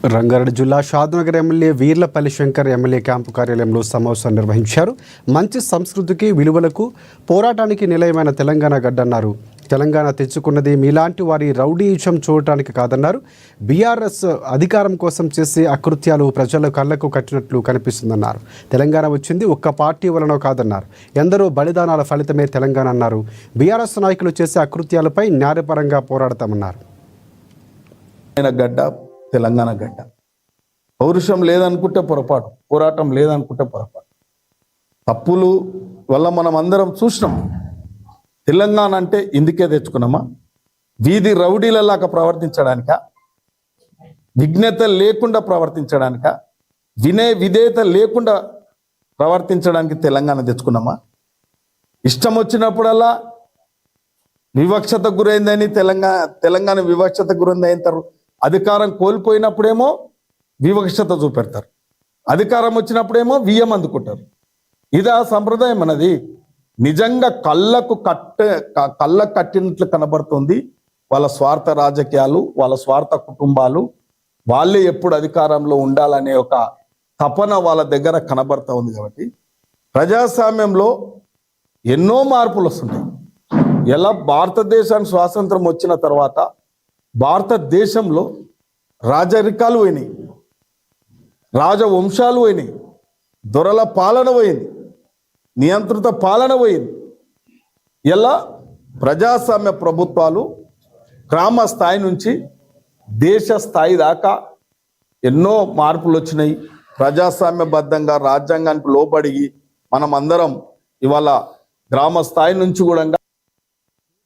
రంగారెడ్డి జిల్లా Shadnagar MLA Veerlapalli Shankar MLA camp కార్యాలయంలో సమావేశం నిర్వహించారు. మంచి సంస్కృతికి విలువలకు పోరాటానికి నిలయమైన తెలంగాణ గడ్డన్నారు. తెలంగాణ తెచ్చుకున్నది మీలాంటి వారి రౌడీయిజం చూడటానికి కాదన్నారు. బీఆర్ఎస్ అధికారం కోసం చేసే అకృత్యాలు ప్రజల కళ్లకు కట్టినట్లు కనిపిస్తుందన్నారు. తెలంగాణ వచ్చింది ఒక్క పార్టీ వలన కాదన్నారు. ఎందరో బలిదానాల ఫలితమే తెలంగాణ అన్నారు. బీఆర్ఎస్ నాయకులు చేసే అకృత్యాలపై న్యాయపరంగా పోరాడతామన్నారు. గడ్డ తెలంగాణ గడ్డ. పౌరుషం లేదనుకుంటే పొరపాటు, పోరాటం లేదనుకుంటే పొరపాటు. తప్పులు వల్ల మనం అందరం చూసినాం. తెలంగాణ అంటే ఇందుకే తెచ్చుకున్నామా? వీధి రౌడీలలాగా ప్రవర్తించడానిక, విఘ్నత లేకుండా ప్రవర్తించడానిక, విధేయత లేకుండా ప్రవర్తించడానికి తెలంగాణ తెచ్చుకున్నామా? ఇష్టం వచ్చినప్పుడల్లా వివక్షత గురైందని తెలంగాణ వివక్షత గురైందని అధికారం కోల్పోయినప్పుడేమో వివక్షత చూపెడతారు, అధికారం వచ్చినప్పుడేమో వియ్యం అందుకుంటారు. ఇదా సంప్రదాయం అన్నది? నిజంగా కళ్ళకు కట్టినట్లు కనబడుతుంది. వాళ్ళ స్వార్థ రాజకీయాలు, వాళ్ళ స్వార్థ కుటుంబాలు, వాళ్ళే ఎప్పుడు అధికారంలో ఉండాలనే ఒక తపన వాళ్ళ దగ్గర కనబడుతూ ఉంది. కాబట్టి ప్రజాస్వామ్యంలో ఎన్నో మార్పులు వస్తుంటాయి. ఎలా భారతదేశానికి స్వాతంత్రం వచ్చిన తర్వాత భారతదేశంలో రాజరికాలు పోయినాయి, రాజవంశాలు పోయినాయి, దొరల పాలన పోయింది, నియంత్రిత పాలన పోయింది. ఎలా ప్రజాస్వామ్య ప్రభుత్వాలు గ్రామ స్థాయి నుంచి దేశ స్థాయి దాకా ఎన్నో మార్పులు వచ్చినాయి. ప్రజాస్వామ్యబద్ధంగా రాజ్యాంగానికి లోబడి మనం అందరం ఇవాళ గ్రామ స్థాయి నుంచి కూడా